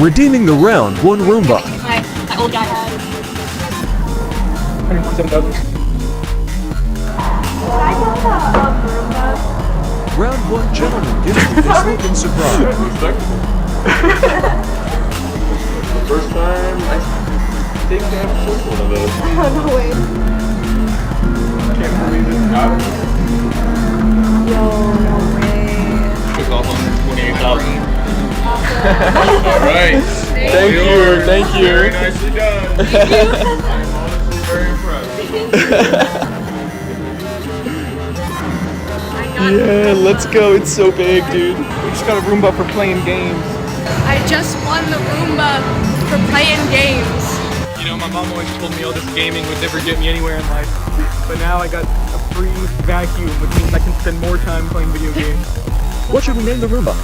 Redeeming the round 1 Roomba. My old guy has. Round 1 gentleman gives you this looking surprise. The first time I think I have sold one of those. Oh, no way. I can't believe it. Got it. Yo, no way. Took off on 28,000. Alright. Thank you, thank you. Very nicely done. I'm honestly very impressed. Yeah, let's go. It's so big, dude. We just got a Roomba for playing games. I just won the Roomba for playing games. You know, my mom always told me all this gaming would never get me anywhere in life. But now I got a free vacuum, which means I can spend more time playing video games. What should we name the Roomba?